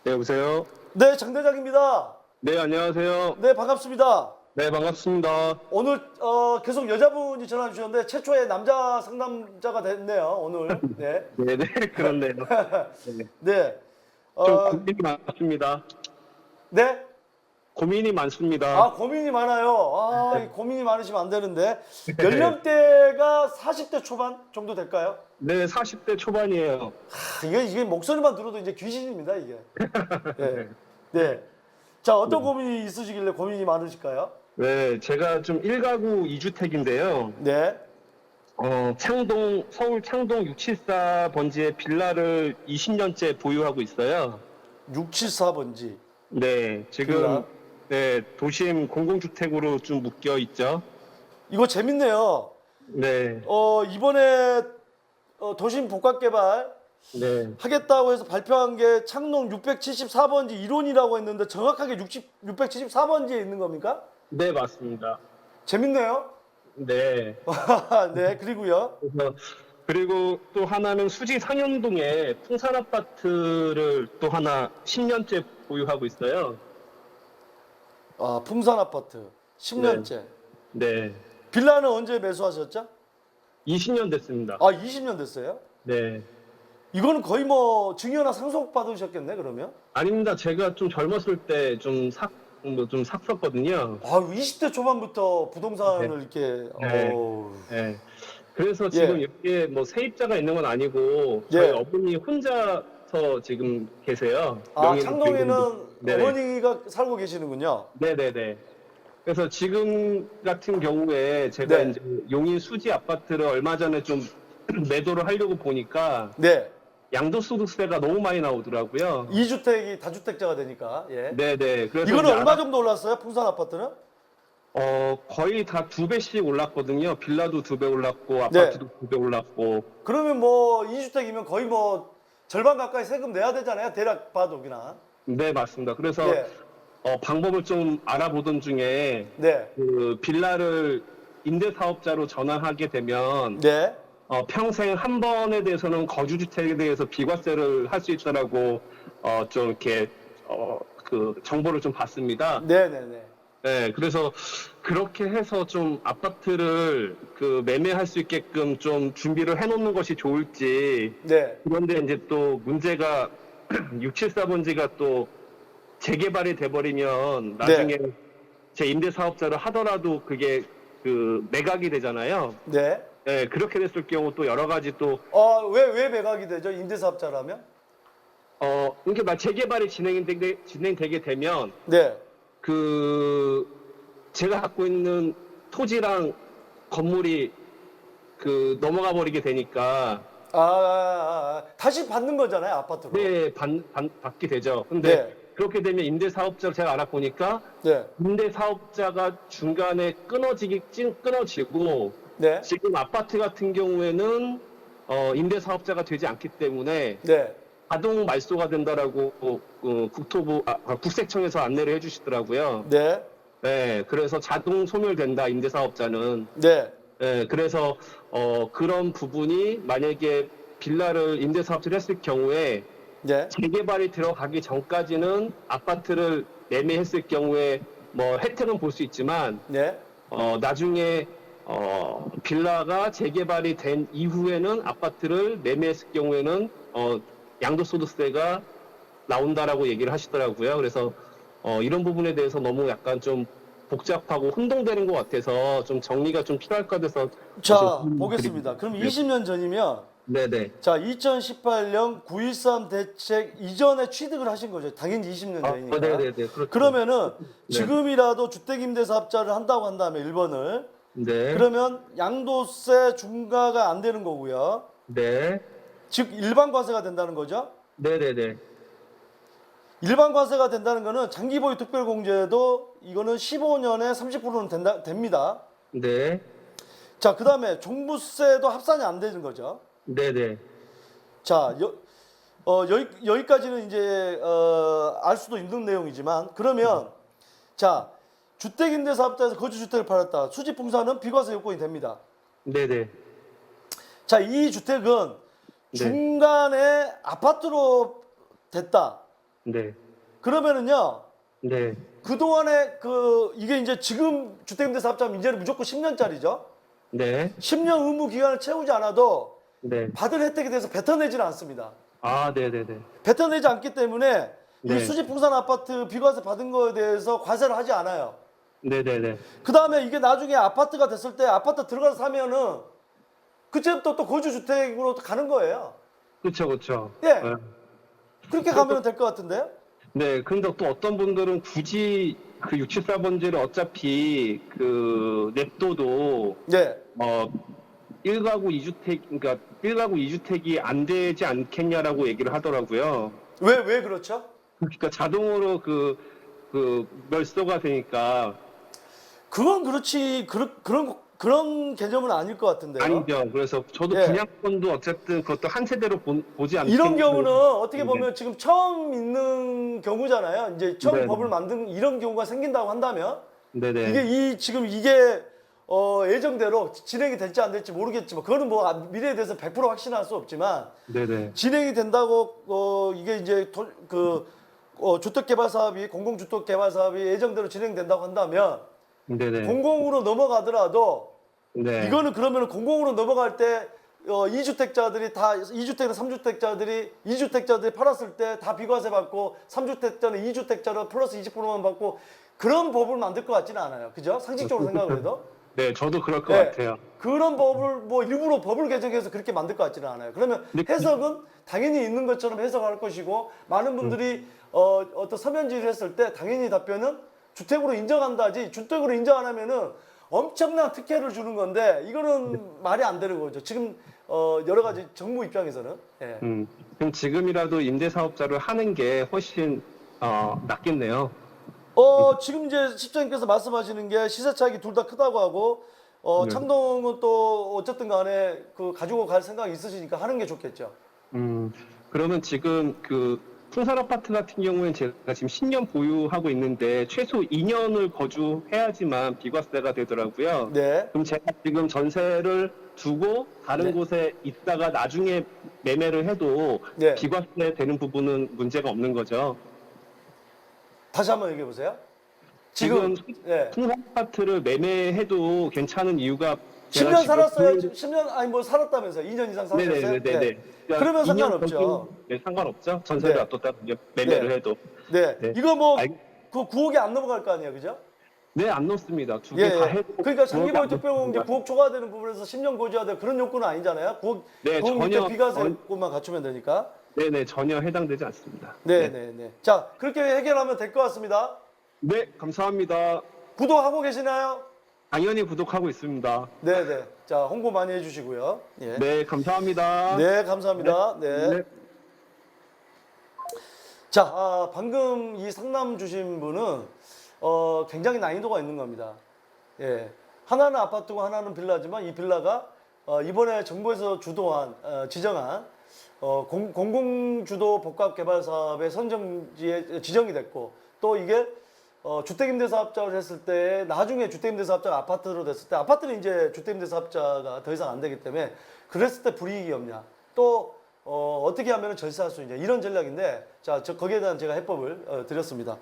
네, 여보세요? 네, 장 대장입니다. 네, 안녕하세요. 네, 반갑습니다. 네, 반갑습니다. 오늘 계속 여자분이 전화 주셨는데 최초의 남자 상담자가 됐네요, 오늘. 네. 네네, 그렇네요. 네. 네. 좀 어, 고민이 많습니다. 네? 고민이 많습니다. 아, 고민이 많아요. 아, 이 고민이 많으시면 안 되는데. 연령대가 40대 초반 정도 될까요? 네, 40대 초반이에요. 이게 목소리만 들어도 이제 귀신입니다, 이게. 네. 네. 자, 어떤 고민이 있으시길래 고민이 많으실까요? 네, 제가 좀 1가구 2주택인데요. 네. 서울 창동 674번지의 빌라를 20년째 보유하고 있어요. 674번지. 네, 지금, 빌라. 네, 도심 공공주택으로 좀 묶여 있죠. 이거 재밌네요. 네, 이번에 도심 복합개발 네, 하겠다고 해서 발표한 게 창동 674번지 1혼이라고 했는데 정확하게 674번지에 있는 겁니까? 네, 맞습니다. 재밌네요. 네. 네, 그리고요. 그리고 또 하나는 수지 상현동에 풍산 아파트를 또 하나 10년째 보유하고 있어요. 아, 풍산 아파트 10년째. 네. 빌라는 언제 매수하셨죠? 20년 됐습니다. 아, 20년 됐어요? 네. 이거는 거의 뭐 증여나 상속 받으셨겠네, 그러면? 아닙니다. 제가 좀 젊었을 때 좀 샀었거든요. 아, 20대 초반부터 부동산을 이렇게 네. 어우. 네. 그래서 지금 예. 여기에 뭐 세입자가 있는 건 아니고 저희 예. 어머니 혼자서 지금 계세요. 아, 명의는 창동에는 불구인데. 네. 어머니가 살고 계시는군요. 네네네. 그래서 지금 같은 경우에 제가 네. 이제 용인 수지 아파트를 얼마 전에 좀 매도를 하려고 보니까 네. 양도소득세가 너무 많이 나오더라고요. 2주택이 다주택자가 되니까. 예. 네네. 그래서 이거는 이제 얼마 정도 올랐어요? 풍산 아파트는? 거의 다 2배씩 올랐거든요. 빌라도 2배 올랐고 네. 아파트도 2배 올랐고. 그러면 뭐 2주택이면 거의 뭐 절반 가까이 세금 내야 되잖아요. 대략 봐도 그냥. 네, 맞습니다. 그래서 예. 방법을 좀 알아보던 중에 네. 그 빌라를 임대사업자로 전환하게 되면 네. 평생 한 번에 대해서는 거주주택에 대해서 비과세를 할 수 있다라고 좀 이렇게 그 정보를 좀 봤습니다. 네, 네, 네. 네, 그래서 그렇게 해서 좀 아파트를 그 매매할 수 있게끔 좀 준비를 해놓는 것이 좋을지. 네. 그런데 이제 또 문제가 674번지가 또 재개발이 돼버리면 나중에 제 임대사업자를 하더라도 그게 그 매각이 되잖아요. 네. 네, 그렇게 됐을 경우 또 여러 가지 또, 왜 매각이 되죠? 임대사업자라면? 이렇게 막 재개발이 진행되게 되면, 네. 그, 제가 갖고 있는 토지랑 건물이 그 넘어가 버리게 되니까, 다시 받는 거잖아요, 아파트로. 네, 받게 되죠. 근데 네. 그렇게 되면 임대사업자를 제가 알아보니까, 네. 임대사업자가 중간에 끊어지고, 네. 지금 아파트 같은 경우에는, 임대사업자가 되지 않기 때문에, 네. 자동 말소가 된다라고 국세청에서 안내를 해주시더라고요. 네. 네, 그래서 자동 소멸된다 임대사업자는. 네. 네, 그래서 그런 부분이 만약에 빌라를 임대사업자를 했을 경우에 네. 재개발이 들어가기 전까지는 아파트를 매매했을 경우에 뭐 혜택은 볼 수 있지만 네. 나중에 빌라가 재개발이 된 이후에는 아파트를 매매했을 경우에는 양도소득세가 나온다라고 얘기를 하시더라고요. 그래서 이런 부분에 대해서 너무 약간 좀 복잡하고 혼동되는 것 같아서 좀 정리가 좀 필요할 것 같아서 자, 보겠습니다. 그럼 네. 20년 전이면 네네. 자, 2018년 9.13 대책 이전에 취득을 하신 거죠. 당연히 20년 전이니까. 네네네. 그렇죠. 그러면은 네. 지금이라도 주택임대사업자를 한다고 한다면 1번을 네. 그러면 양도세 중과가 안 되는 거고요. 네. 즉 일반 과세가 된다는 거죠. 네네네. 일반 과세가 된다는 거는 장기보유 특별공제도 이거는 15년에 30%는 됩니다. 네. 자, 그다음에 종부세도 합산이 안 되는 거죠. 네네. 자, 여기까지는 이제 알 수도 있는 내용이지만 그러면 자, 주택임대사업자에서 거주주택을 팔았다. 수지풍산은 비과세 요건이 됩니다. 네네. 자, 이 주택은 네. 중간에 아파트로 됐다. 네. 그러면은요. 네. 그동안에 이게 이제 지금 주택임대사업자면 이제는 무조건 10년짜리죠. 네. 10년 의무 기간을 채우지 않아도 네. 받을 혜택에 대해서 뱉어내지는 않습니다. 아, 네네네. 뱉어내지 않기 때문에 이 네. 수지풍산 아파트 비과세 받은 거에 대해서 과세를 하지 않아요. 네네네. 그 다음에 이게 나중에 아파트가 됐을 때 아파트 들어가서 사면은 그때부터 또 거주주택으로 가는 거예요. 그쵸, 그쵸. 예. 네. 그렇게 가면 될 것 같은데요? 네, 근데 또 어떤 분들은 굳이 그 674번지를 어차피 그 냅둬도 네. 1가구 2주택, 그러니까 1가구 2주택이 안 되지 않겠냐라고 얘기를 하더라고요. 왜 그렇죠? 그러니까 자동으로 그 멸소가 되니까 그건 그렇지. 그런 개념은 아닐 것 같은데요. 아니죠. 그래서 저도 예. 분양권도 어쨌든 그것도 한 세대로 보지 않겠냐. 이런 경우는 어떻게 네. 보면 지금 처음 있는 경우잖아요. 이제 처음 네네. 법을 만든 이런 경우가 생긴다고 한다면 네네. 지금 이게 예정대로 진행이 될지 안 될지 모르겠지만 그거는 뭐 미래에 대해서 100% 확신할 수 없지만 네네. 진행이 된다고 이게 이제 주택개발 사업이 공공주택개발 사업이 예정대로 진행된다고 한다면 네네. 공공으로 넘어가더라도 네. 이거는 그러면 공공으로 넘어갈 때 2주택자들이 다 2주택이나 3주택자들이 2주택자들이 팔았을 때 다 비과세 받고 3주택자는 2주택자로 플러스 20%만 받고 그런 법을 만들 것 같지는 않아요. 그죠? 상식적으로 생각을 해도. 네, 저도 그럴 것 네. 같아요. 그런 법을 뭐 일부러 법을 개정해서 그렇게 만들 것 같지는 않아요. 그러면 근데 해석은 당연히 있는 것처럼 해석할 것이고 많은 분들이 어떤 서면지를 했을 때 당연히 답변은 주택으로 인정한다지 주택으로 인정 안 하면은 엄청난 특혜를 주는 건데 이거는 말이 안 되는 거죠. 지금 여러 가지 정부 입장에서는. 예. 그럼 지금이라도 임대사업자를 하는 게 훨씬 낫겠네요. 지금 이제 시장님께서 말씀하시는 게 시세 차익이 둘 다 크다고 하고 네. 창동은 또 어쨌든 간에 그 가지고 갈 생각이 있으시니까 하는 게 좋겠죠. 그러면 지금 그 풍산 아파트 같은 경우에는 제가 지금 10년 보유하고 있는데 최소 2년을 거주해야지만 비과세가 되더라고요. 네. 그럼 제가 지금 전세를 두고 다른 네. 곳에 있다가 나중에 매매를 해도 네. 비과세 되는 부분은 문제가 없는 거죠. 다시 한번 얘기해 보세요. 지금 예. 풍산 아파트를 매매해도 괜찮은 이유가 10년 살았어요? 10년 아니 뭐 살았다면서요? 2년 이상 살았어요? 네네네네. 예. 그러면 상관없죠. 네, 상관없죠. 전세를 네. 놔뒀다 매매를 네. 해도. 네. 네. 이거 뭐 알- 그 9억이 안 넘어갈 거 아니에요, 그죠? 네, 안 넣습니다. 두 예. 개 다 해도. 그러니까 9억이 장기보유 안 특별공제 넣습니다. 9억 초과되는 부분에서 10년 거주해야 돼 그런 요건은 아니잖아요. 9억, 네, 9억 밑에 전혀 비과세만 갖추면 되니까. 네네, 전혀 해당되지 않습니다. 네, 네, 네. 자, 그렇게 해결하면 될 것 같습니다. 네, 감사합니다. 구독하고 계시나요? 당연히 구독하고 있습니다. 네, 네. 자, 홍보 많이 해주시고요. 예. 네, 감사합니다. 네, 감사합니다. 네. 네. 자, 방금 이 상담 주신 분은 굉장히 난이도가 있는 겁니다. 예. 하나는 아파트고 하나는 빌라지만 이 빌라가 이번에 정부에서 지정한 공공주도 복합개발 사업의 선정지에 지정이 됐고 또 이게 주택임대사업자를 했을 때 나중에 주택임대사업자가 아파트로 됐을 때 아파트는 이제 주택임대사업자가 더 이상 안 되기 때문에 그랬을 때 불이익이 없냐 또 어떻게 하면 절세할 수 있냐 이런 전략인데 자, 거기에 대한 제가 해법을 드렸습니다.